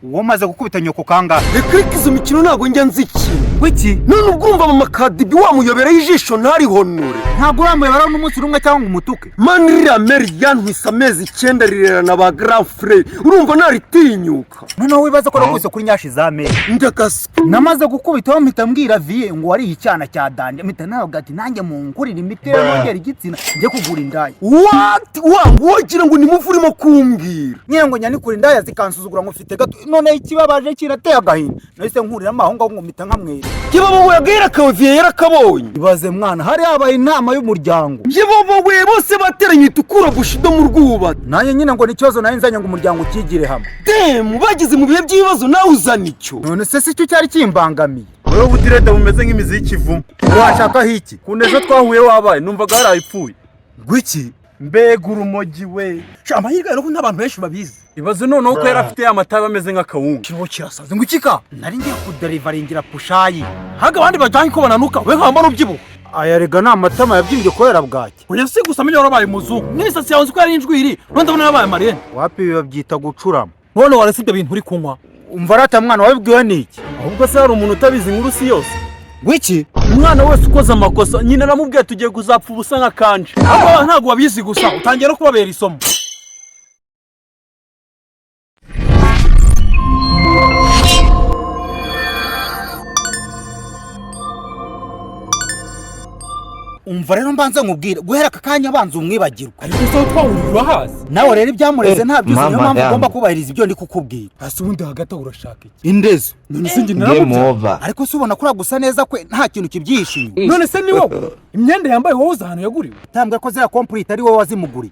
Womaze gukubita nyoko kanga. Reka izo mikino nago njya nziki. Wiki? None ubwumva mama Kadibi wamuyobera ijisho ntari honore. Ntago uramuyobera n'umunsi rumwe cyangwa umutuke. Manira Merian hwisamezi 9 rirera na ba grand frère. Urumva naritinyuka. Noneho wibaza ko nakuse kuri nyashi za meri. Ndagasi. Namaze gukubita wa mpita mbwira vie ngo wari icyana cya dande. Mpita nawe gati nanjye mu nkurira imitero ngera igitsina nje kugura indaya. What? Wogira ngo nimuvurimo kumbwira. Nyengo nyani kuri indaya zikansuzugura ngo mfite gato. None ikibabaje kirateye agahinda. Nahise nkurira amahonga ngo mpita nkamwera. Kibobo yagera ka vie yarakabonye. Ibaze mwana hari abaye inama y'umuryango. Kibobo we bose bateranye itukura bushido mu rwuba. Nanjye nyine ngo nikibazo nayo nzanye ngo umuryango ukigire hamwe. Dem bagize mu bihe by'ibibazo nawe uzana icyo. None se si cyo cyari kimbangamiye. Wowe ubudirede bumeze nk'imizi y'ikivumu. Washaka hiki? Kunejo twahuye wabaye numvaga harayipfuye. Gwiki? Mbega urumogi we. Shama hirya no n'abantu benshi babizi. Ibaze noneho ko yarafite amatabe ameze nk'akawunga. Kibo kirasaze ngo ikika. Nari ngiye kuderivaringira pushayi. Haga abandi bajanye ko bananuka we nkamba n'ubyibuho. Aya rega na matama yabyimbye korera bwaki. Oya se gusa menye warabaye muzungu. N'isasi yawe ko yari injwiri. None ndabona yabaye marene. Wapi bibabyita gucurama. None warasibye ibintu uri kunywa. Umva rata mwana wabibwiwe niki? Ahubwo se hari umuntu utabizi inkuru si yose. Gwiki? Umwana wese ukoze amakosa nyine namubwiye tugiye kuzapfa ubusa nka kanje. Abo ntago wabizi gusa utangiye no kubabera isomo. Umva rero mbanza nkubwire guhera kakanya banza umwibagirwa. Ariko so twahurira hasi. Nawe rero ibyamureze ntabyo niyo mpamvu ugomba kubahiriza ibyo ndi kukubwira. Hasi ubundi hagati urashaka iki? Indezo. None se njye naramubye. Ariko se ubona kuri gusa neza kwe nta kintu kibyishimo. None se ni wowe imyenda yambaye wowe uzahano yaguriwe. Tambwe ko zira complete ari wowe wazimuguri.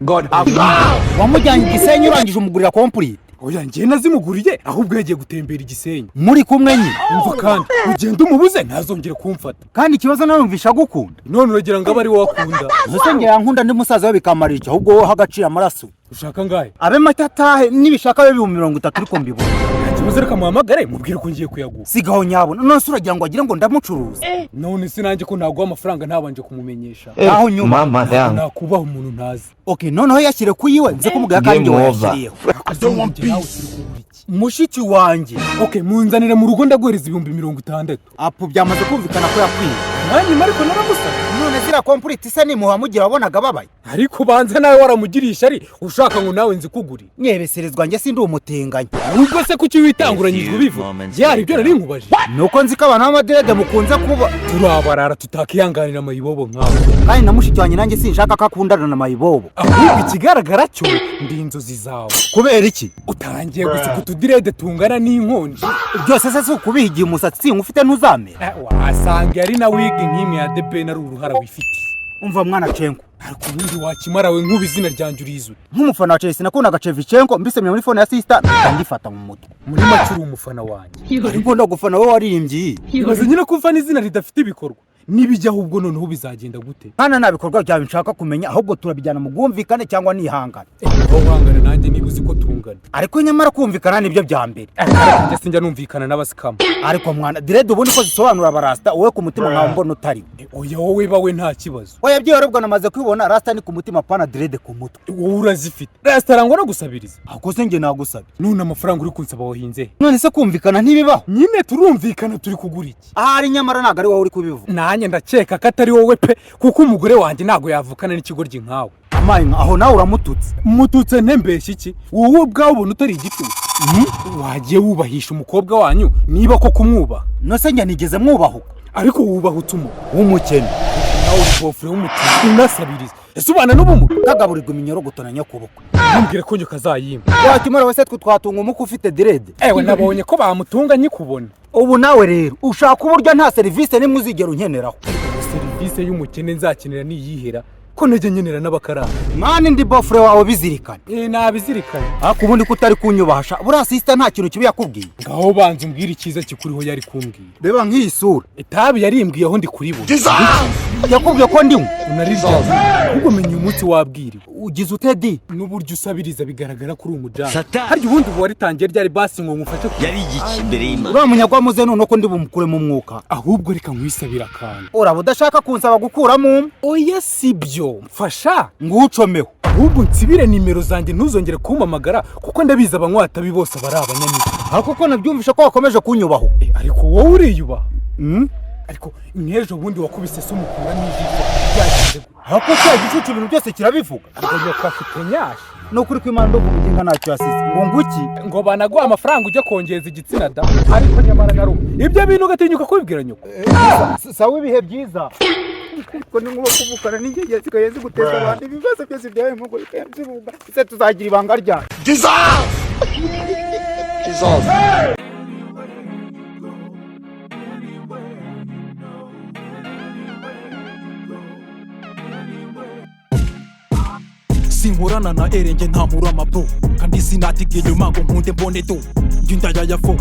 Wamujyanye Igisenyi urangije umugurira complete. Oya njye nazimuguriye ahubwo yagiye gutembera Igisenyi. Muri kumwe nyine. Umva kandi ugenda umubuze ntazongere kumfata. Kandi ikibazo narumvisha gukunda. None uragira ngo abari wakunda. Zose ngera nkunda ndi musaza we bikamarira ahubwo wo hagacira amaraso. Ushaka ngahe? Abe matatahe nibishaka we 30 ariko mbibona. Kibazo reka muhamagare mubwire ko ngiye kuyaguha. Sigaho nyabo none suragira ngo agire ngo ndamucuruza. None sinanje ko naguha amafaranga ntabanje kumumenyesha. Aho nyuma nakubaho umuntu ntazi. Okay noneho yashyire kuyiwe nze kumugaya kandi washiriyeho. Mushiki wanjye. Okay munzanire mu rugo ndaguhereza 60,000. Apu byamaze kumvikana ko yakwiye. Nanyi mariko naramusa. None zira complete se ni muhamugira wabonaga babaye. Ariko banze nawe waramugirisha ari ushaka ngo nawe nzikuguri. Nyebeserezwa njye sindi umutinganya. Ubwo se kuki witanguranyijwe bivu? Yari ibyo nari nkubaje. Nuko nzika abantu b'amadede mukunze kuba turabarara tutakiyanganira amayibobo nkawe. Kandi namushiki wanjye nanjye sinshaka ko akundana na mayibobo. Ahubwo ikigaragara cyo ndi inzozi zawe. Kubera iki? Utangiye gusuka utudirede tungana n'inkonji. Byose se ukubihigiye umusatsi ufite ntuzamera. Wasanga ari na wig nk'imwe ya DP na ruruhara wifite. Umva mwana Cenko. Ariko ubundi wakimara we nk'ubizina ryanjye urizwe. Nk'umufana wa Chelsea nakundaga Chevchenko mbisemye muri phone ya sister ndifata mu mutwe. Muri macuru umufana wanjye. Ariko ndagufana wowe waririmbye. Ibaze nyine ko ufana izina ridafite ibikorwa. Nibijya ahubwo noneho bizagenda gute? Hana nabikorwa byawe nshaka kumenya ahubwo turabijyana mu gwumvikane cyangwa nihangana. Uhangana nanjye nibuzi ko tungana. Ariko nyamara kumvikana nibyo bya mbere. Njye sinjya numvikana n'abasikama. Ariko mwana direde ubundi ko zisobanura barasta wowe ku mutima nkawe mbona utari. Oya wowe bawe nta kibazo. Oya byorobwa namaze kwibona rasta ni ku mutima pana direde ku mutwe. Wowe urazifite. Rasta arangwa no gusabiriza. Akoze nge nagusabye. None amafaranga uri kunsaba wahinze. None se kumvikana ntibibaho. Nyine turumvikana turi kugura iki? Ahari nyamara naga ari wowe uri kubivuga. Nanjye ndakeka ko atari wowe pe kuko umugore wanjye nago yavukana n'ikigoryi nkawe. Amaye aho nawe uramututse. Mututse ntembeshye iki? Wowe ubwawe ubona utari igitutu. Wagiye wubahisha umukobwa wanyu niba ko kumwubaha. Nose njya nigeze mwubahuka. Ariko wubahutse w'umukene. Nawe uri bofure w'umutima unasabiriza. Ese ubana n'ubumuga kagaburirwa iminyorogoto na nyakuboko. Ntumbwire ko nyo kazayimba. Watimara wese twe twatunga umuko ufite direde. Ewe nabonye ko bamutunga nyikubona. Ubu nawe rero ushaka uburyo nta service nimwe uzigera unkeneraho. Service y'umukene nzakenera niyihera ko ntege nkenera n'abakaranga. Mani ndi bofure wawe bizirikana. Nabizirikana. Ako ubundi kutari kunyubahasha buriya sister nta kintu kibi yakubwiye. Ngaho banza umbwire ikiza kikuriho yari kumbwira. Reba nk'iyi sura. Itabi yarimbwiye aho ndi kuribona. Yakubwiye ko ndi unarirya. Ubwo menye umunsi wabwiriwe. Ugize utedi n'uburyo usabiriza bigaragara kuri umujana. Harya ubundi waritangiye ryari basi ngo ngufashe yari igiki imbere y'Imana. Ura munyagwamuze none ko ndi bumukure mu mwuka. Ahubwo reka nkwisabira kandi. Uraba udashaka kunsaba gukuramo. Oya sibyo mfasha ngucomeho. ahubwo nsibire nimero zanjye ntuzongere kumpamagara kuko ndabizi abanywatabi bose bari abanyamibwa. ariko ko nabyumvisha ko wakomeje kunyubaho. Ariko wowe uriyubaha. Ariko nk'ejo bundi wakubise se umukura n'ijisho byagenze gute? ariko cya gicucu ibintu byose kirabivuga. Ariko nyoko afite nyashi. Nukuri ko Imana ndogo muginga ntacyo yasize. Ngo nguki ngo banaguha amafaranga ujya kongeza igitsina da. Ariko nyamara narume ibyo bintu ugatinyuka kubibwira nyoko. sawa ibihe byiza. ko ni nkuba kuvukana n'ingiye zikaye ziguteza abantu ibibazo byose byawe nkuko bikayamzibuga. Se tuzagira ibanga rya. Jesus. Sinkurana na erenge ntamura amabro kandi sinatigiye nyuma ngo nkunde mbone do njya yafo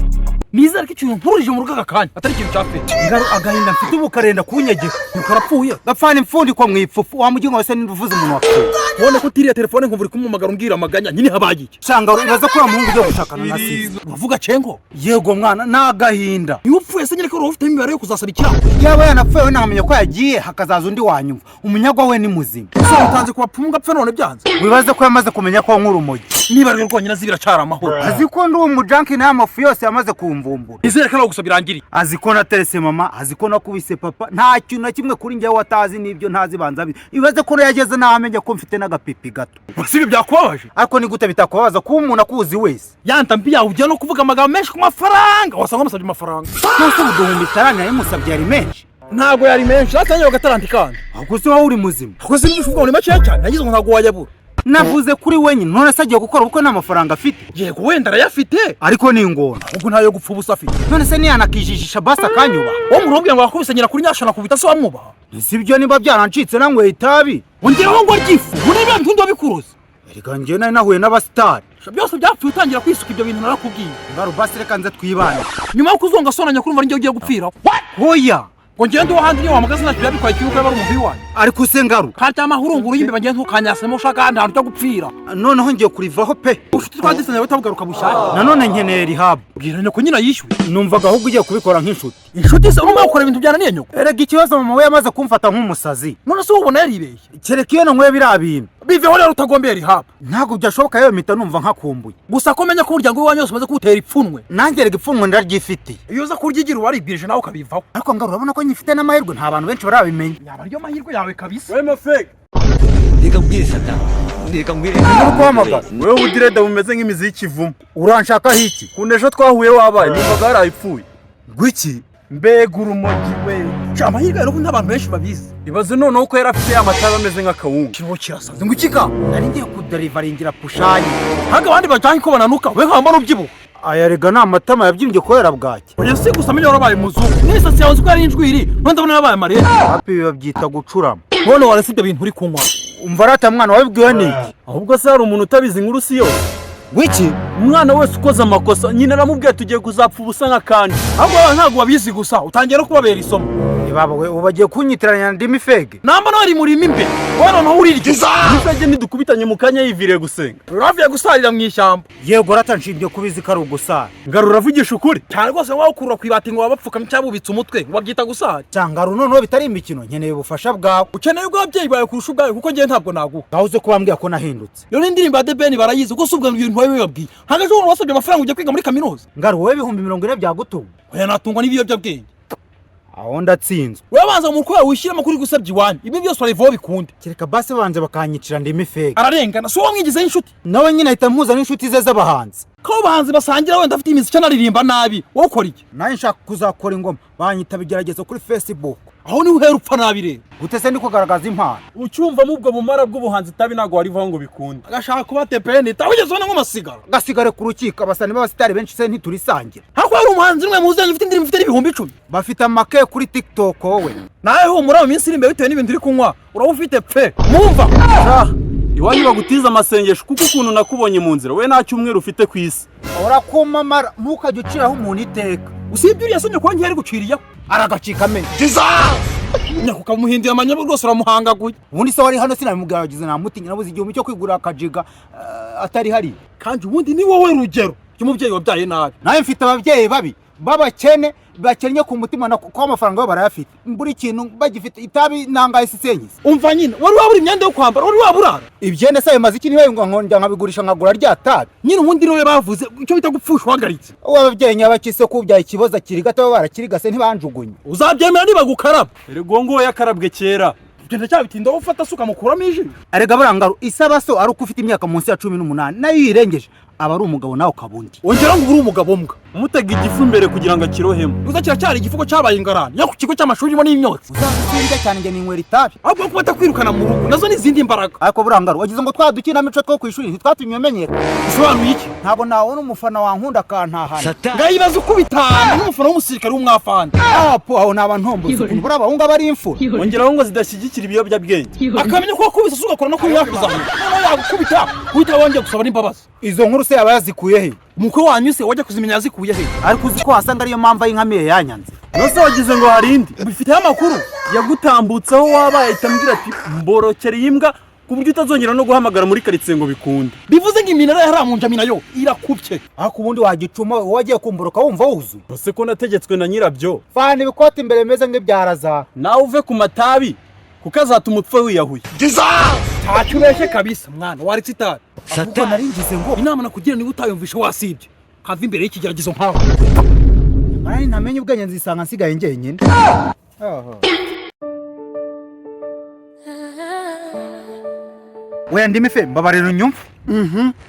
Nizere ko ikintu nkurije mu rugaga kanya atari ikintu cyafe. Ngaru agahinda mfite ubukarenda kunyegera. Ukarapfuye gapfana imfundi kwa mwipfufu wa mugingo wese n'uvuze umuntu wapfuye. Wone ko tiriya telefone nkumvura kumumagara umbwira amaganya nyine habaye iki? Shangaru ibaza ko muhungu ugiye gushakana na Sisi. Uvuga cengo? Yego mwana nagahinda. Iyo upfuye se nyine ko ufite imibare yo kuzasaba ikirago. Yaba yanapfuye namenye ko yagiye hakazaza undi wanyuma. Umunyagwa we ni muzima. So utanze kubapfunga pfe none byanze. Wibaze ko yamaze kumenya ko nkuru umugi. Niba rero rwonyine zibiracara amahoro. Aziko ndi umujunkie na amafu yose yamaze kumvumbura. Izere ko gusaba irangiri. Aziko na terese mama, aziko na kubise papa. Nta kintu na kimwe kuri njye watazi nibyo ntazi banza. Ibaze ko yageze namenye ko mfite n'agapipi gato. Sibi byakubabaje. Ariko ni gute bitakubabaza ko umuntu akuzi wese. Yanta mbi yawe ujya no kuvuga amagambo menshi ku mafaranga. Wasanga umusabye amafaranga. Nose ubuduhumbi tarani yamusabye ari menshi. Ntago yari menshi atanye gataranti kandi. Ahubwo se wowe uri muzima. Ahubwo se n'ibishuka uri make cyane. Nagize ngo ntago wayabura. Navuze kuri wenyine none se agiye gukora ubukwe n'amafaranga afite. Yego wenda arayafite ariko ni ingona. Ubwo ntayo gupfa ubusa afite. None se niyanakijijisha basa kanyuba. Wo murobye ngo akubisanyira kuri nyashana kubita se wamubaha. Sibyo niba byarancitse nangwe itabi. Wongeraho ngo ryifu. Murebe ntundi wabikuruza. Erega ngiye nari nahuye n'abastari. Byose byapfuye utangira kwisuka ibyo bintu narakubwiye. Ngaru basi reka nze twibane. Nyuma yo kuzonga sonanya kurumva ngiye ugiye gupfira. Hoya. Ngo ngende wo handi niyo wamagaze natwe byabikwaye cyuko yaba umubi wanyu. Ariko se ngaru. Karyama hurunguru yimbe bagiye ntukanyasemo ushaka nta cyo gupfira. Noneho ngiye kurivaho pe. Ufite twadisanya batabugaruka bushyashya. Nanone nkeneye rehab. Bwiranye ko nyina yishyuye. Numvaga ahubwo ugiye kubikora nk'inshuti. Inshuti se urimo gukora ibintu byananiye nyoko. Erega ikibazo mama we yamaze kumfata nk'umusazi. None se ubona yaribeshye. Kereka iyo nankwe birabintu. Biveho rero utagombera rehab. Ntago byashoboka yewe mita numva nkakumbuye. Gusa ko menya ko umuryango w'iwanyu wose umaze kuwutera ipfunwe. Nanjye erega ipfunwe ndaryifite. Iyo uza kuryigira waribirije nawe ukabivaho. Ariko ngaru urabona ko nyifite n'amahirwe nta bantu benshi barabimenya. Yaba ariyo mahirwe yawe kabisa. Wema fake. Reka mbwire sata. Reka mbwire. Urukwamaga. Wewe ubudireda bumeze nk'imizi y'ikivumu. Uranshaka hiki? Kunesho twahuye wabaye numvaga yarayipfuye. Gwiki? Mbega urumogi we. Cyama hirya rero n'abantu benshi babizi. Ibaze noneho ko yarafite amatara ameze nk'akawunga. Kirimo kirasaze. Ngukika? Nari ngiye kuderivaringira pushayi. Haga abandi bajyanye ko bananuka we nkamba n'ubyibuho. Aya rega ni amatama yabyimbye kubera bwaki. Oya si gusa amenye warabaye muzungu. N'isasi yawe ko yari injwiri. None ndabona yabaye marere. Happy bibabyita gucurama. None warasibye ibintu uri kunywa. Umva rata mwana wabibwiwe niki? Ahubwo se hari umuntu utabizi inkuru si yose. Wiki? Umwana wese ukoze amakosa nyine aramubwiye tugiye kuzapfa ubusa nk'akandi. Ahubwo abantu ntabwo babizi gusa utangiye no kubabera isomo. Baba we ubagiye kunyitiranya ndimi fege. Namba no ari murimo imbe. Wowe no urirye. Nifege nidukubitanye mu kanya yiviriye gusenga. Uravuye gusarira mu ishyamba. Yego rata nshingiye kubizi ko ari ugusara. Ngaru uravugisha ukuri. Cyane rwose wawe ukura kwibati ngo wabapfukamye cyabubitse umutwe wabyita gusara. Cyangwa noneho bitari imikino nkeneye ubufasha bwawe. Ukeneye ubwo ababyeyi bawe kurusha ubwawe kuko ngiye ntabwo naguha. Gahuze ko bambwiye ko nahindutse. Yo n'indirimbo ya The Ben barayizi gusa ubwo ibintu wawe wabwiye. Hagaje umuntu wasabye amafaranga ujya kwiga muri kaminuza. Ngaru wowe 40 byagutunga. Oya natungwa n'ibiyobyabwenge. Aho ndatsinzwe. Wewe banza mu mukwe wishyira makuru gusabye iwanyu. Ibi byose barivuho bikunde. Kereka base banje bakanyicira ndimi fege. Ararengana so wamwigize inshuti. Nawe nyine ahita mpuza n'inshuti ze z'abahanzi. Ko bahanzi basangira wenda afite imiziki anaririmba nabi. Wowe ukora iki? Naye nshaka kuzakora ingoma banyita bigeragezo kuri Facebook. Aho ni uhera upfa nabi rero. Gute se ndiko garagaza impano. Ucyumva mu bwo bumara bw'ubuhanzi tabi nago warivaho ngo bikunde. Agashaka kuba tepeni tawigeze ubona nk'amasigara. Gasigare ku rukiko abasani b'abasitari benshi se ntiturisangira. Hako hari umuhanzi umwe muzanye ufite indirimbo ifite ibihumbi 10. Bafite amake kuri TikTok wowe. Nawe humura mu minsi iri imbere bitewe n'ibintu uri kunywa. Uraba ufite pe. Mumva. Iwanyu bagutiza amasengesho kuko ukuntu nakubonye mu nzira we nta cyumweru ufite ku isi. Urakumamara ntukajye uciraho umuntu iteka. Usibye uriya sonye ko ngeri guciriye. Aragacika amenyo. Nyakuka muhindira amanyabo rwose uramuhangaguye. Ubundi se wari hano sinabimugaragize namutinya nabuze igihumbi cyo kwigura akajiga atari hari. Kandi ubundi ni wowe rugero cy'umubyeyi wabyaye nabi. Nawe mfite ababyeyi babi babakene bakennye ku mutima na ko amafaranga yo barayafite buri kintu bagifite itabi nangaye sisenyise umva nyine wari wabura imyenda yo kwambara wari waburara ibyene se bimaze iki niwe ngo nkabigurisha nkagura rya tabi nyine ubundi niwe bavuze icyo bita gupfusha uhagaritse ababyeyi nyabakise kubyaye ikibazo kiri gato barakirigase ntibanjugunye uzabyemera niba gukaraba erego ngo yakarabwe kera ugenda cyabitinda ufata suka mukuramo ijisho arega burangaro isaba so ari uko ufite imyaka munsi ya 18 nayo yirengeje aba ari umugabo nawe kabundi ongera ngo uri umugabo mbwa umutega igifu imbere kugira ngo akirohemo uzakira cyari igifuko cyabaye ingarani yo ku kigo cy'amashuri mo n'imyotsi uzasubira cyane nge ninywera itabi ahubwo kuba atakwirukana mu rugo nazo n'izindi imbaraga ariko burangaro wagize ngo twadukina mico two ku ishuri ntitwatumye umenyera bisobanuye iki ntabwo nawe n'umufana wankunda kantahana ngayibaza uko bitanu n'umufana w'umusirikare w'umwafandi po aho naba ntomboze ukuntu buri abahungu aba ari imfura ongeraho ngo zidashyigikira ibiyobyabwenge akamenya ko kubisa sugakora no kuyakuzana noneho yagukubita uhita wongeye gusaba n'imbabazi izo nkuru se yaba yazikuye he umukwe wanyu se wajya kuzimenya yazikuye he ariko uzi ko wasanga ariyo mpamvu y'inkamiye yanyanze nose wagize ngo harindi bifiteho amakuru yagutambutseho wabaye itambwira ati mborokera imbwa ku buryo utazongera no guhamagara muri karitsiye ngo bikunde bivuze ngo iminara yaramunja nayo irakubye ariko ubundi wagicuma wagiye kumboroka wumva wuzuye ese ko nategetswe na nyirabyo fana ibikoti imbere bimeze nk'ibyaraza nawe uve ku matabi kuko azatuma upfa wiyahuye ntacyo ubeshye kabisa mwana waretse itabi ahubwo naringize ngo inama nakugira niba utayumvishe wasibye hava imbere y'ikigeragezo nkaho arani ntamenye ubwenge nzisanga nsigaye njyenyine weya ndimi fe mbabarira unyumve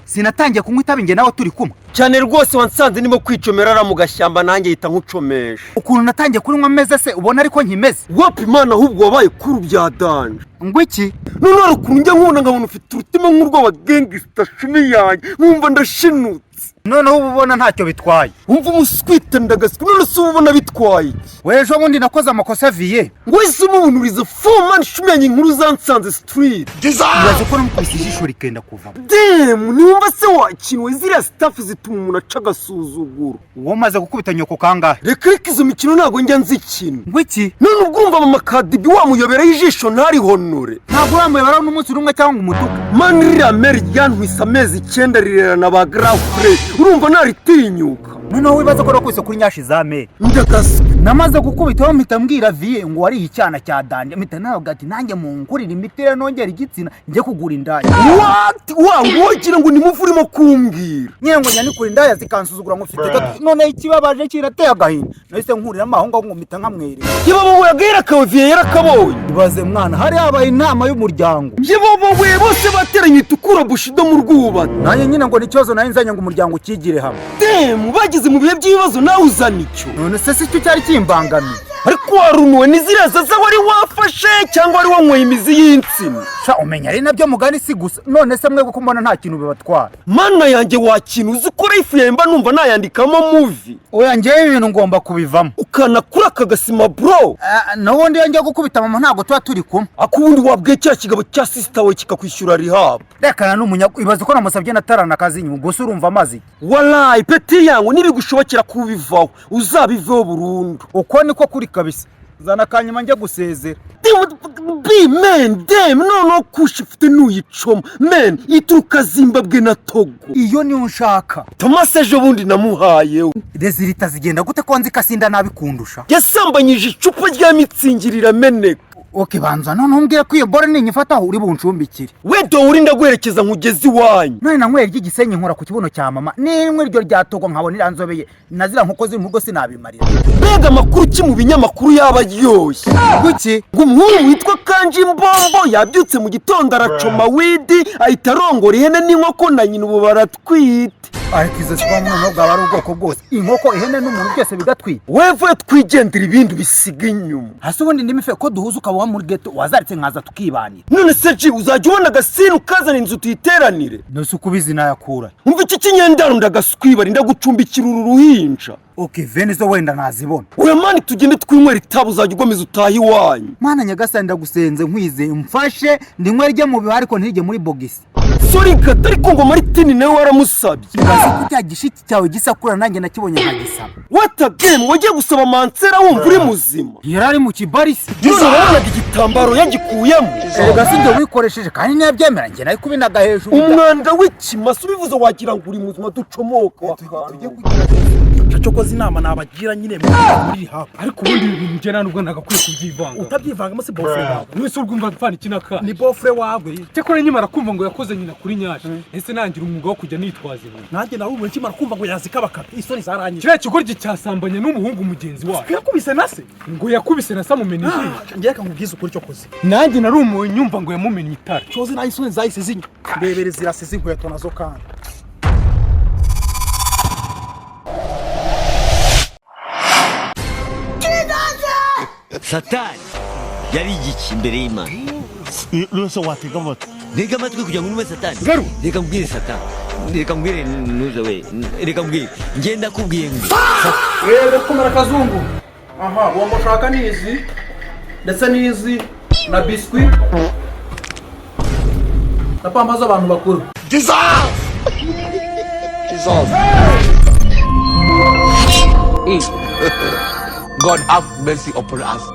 sinatangiye kunywa itabi nge nawe turi kumwe cyane rwose wansanze nimo kwicomera ara mu gashyamba nanjye yita nkucomesha ukuntu natangiye kurinywa meze se ubona ariko nkimeze wapi imana ahubwo wabaye kuru bya danje ngo iki none hari ukuntu njya nkubona nkabona ufite urutima nk'urw'aba gangsta shumi yanjye nkumva ndashinutse noneho uba ubona ntacyo bitwaye wumva umuswita ndagasika none se uba ubona bitwaye wejo bundi nakoze amakosa viye ngo wese umubunuriza foman shumi yanjye inkuru zansanze street uraze ko namukubise ijisho rikenda kuvamo demu niwumva se wakinwe ziriya staff zituma umuntu aca agasuzuguro uwo umaze gukubita nyoko kangahe reka izo mikino ntabwo njya nzikina ngo iki none ubwo urumva mama kadibi wamuyoberaho ijisho ntarihonore ntabwo uramuyoberaho n'umunsi rumwe cyangwa umutuku mani ririya meri ryantwise amezi 9 rirerana ba grand frere urumva naritinyuka noneho wibaza ko rakubise kuri nyashi za meri ndagasa namaze gukubitaho mpita mbwira viye ngo wari icyana cya danje mpita navuga ati nanjye munkurira imitera nongera igitsina njye kugura indaya what wogira ngo nimuvurimo kumbwira nyine ngo nyanikura indaya zikansuzugura ngo ufite gato none ikibabaje kirateye agahinda nahise nkurira amahonga ngo mpita nkamwereka yebabowe agahera kawe viye yarakabonye ibaze mwana hari habaye inama y'umuryango yebabowe bose bateranye itukura bushido mu rwubati nanjye nyine ngo n'ikibazo nari nzanye ngo umuryango ukigire hamwe demu bageze mu bihe by'ibibazo nawe uzana icyo none se si cyo cyari kimbangamiye ariko warunuwe n'iziriya zaza wari wafashe cyangwa wari wanyweye imizi y'insina sha umenya ari nabyo mugani si gusa none se mwebwe ko mbona nta kintu bibatwara mana yanjye wakintu uzi ko ifu yawe mba numva nayandikamo muvi oya ngewe ibintu ngomba kubivamo ukanakura akagasima bro n'ubundi iyo njya gukubita mama ntabwo tuba turi kumwe akubundi wabwiye cya kigabo cya sisita we kikakwishyura rihab rekana n'umunyago ibaze ko namusabye natarana akazi inyuma gusa urumva amazi walayi peti yangu nibigushobokera kubivaho uzabiveho burundu uko niko kuri kabisa zana kanyuma njya gusezera be man damn no kushi ufite nuyicoma man ituruka Zimbabwe na Togo iyo niyo nshaka Thomas ejo bundi namuhaye rezilita zigenda gute ko nzi kasinda nabikundusha yasambanyije icupa rya mitsingirira meneka oke banza none umbwire ko iyo bore ninyifataho uri buncumbikire wedo uri ndaguherekeza nkugezi wanyu none nanyweye ry'igisenyi nkora ku kibuno cya mama nimwe ryo ryatogo nkabona iranzobeye nazira nkuko ziri mu rugo sinabimarira mbega amakuru ki mu binyamakuru yaba yoshye guki ngo umuhungu witwa Kanji Mbombo yabyutse mu gitondo aracoma widi ahita arongora ihene n'inkoko na nyina ubu baratwite ariko izo siba mu bwaba ari ubwoko bwose inkoko ihene n'umuntu byose bigatwite wevuye twigendera ibindi bisiga inyuma hasi ubundi ndimife ko duhuza ukaba muri ghetto wazaritse nkaza tukibanira none se ji uzajya ubona agasinu kazana inzu tuyiteranire nose ukubizi nayakura umva iki kinyendaro ndagaswibara ndagucumbikira uru ruhinja okay venizo wenda nazibona oya mani tugende twinywera itabu uzajya ugomeza utaha iwanyu mana nyagasani ndagusenze nkwizeye mfashe ndinywera rye mu biba ariko ntirye muri bogisi sorry gata ariko ngo Martin nawe waramusabye bazi ko cya gishiki cyawe gisakura nanjye nakibonye nkagisaba what again wagiye gusaba mansera wumva uri muzima yarari mu kibarisi none wabonaga igitabo igitambaro yagikuyemo. erega si njye wikoresheje kandi ntiyabyemera njye nayo kubinaga hejuru. Umwanda w'ikimasa ubivuze wagira ngo uri muzima ducomoka. cyokoze inama nabagira nyine muri hapo ariko ubundi ibintu njye nubwo nagakwiye kubyivanga utabyivangamo se bofre wawe wese urwumva mfana ikinaka ni bofre wawe cyakora nyimara kumva ngo yakoze nyina kuri nyaje ese nangira umwuga wo kujya nitwaza ibintu nanjye nawe ubu nkimara kumva ngo yazika bakata isoni zaranye kiriya kigoryi cyasambanye n'umuhungu mugenzi wawe yakubise na se ngo yakubise na se mumenya iki ngiye nkubwiza ukuri cyokoze nanjye nari umunyumva ngo yamumenye itara cyoze nayo isoni zahise zinya ndebere zirasize inkweto nazo kandi Satani yari igiki imbere y'Imana. Rwose watega amatwi. Reka amatwi kugira ngo numve Satani. Ngaru. Reka mbwire Satani. Reka mbwire nuze we. Reka mbwire. Ngenda kubwiye ngo. Rero kumara kazungu. Aha, uwo mushaka nizi. Ndetse nizi na biscuit. Napambaza abantu bakuru. God have mercy upon us.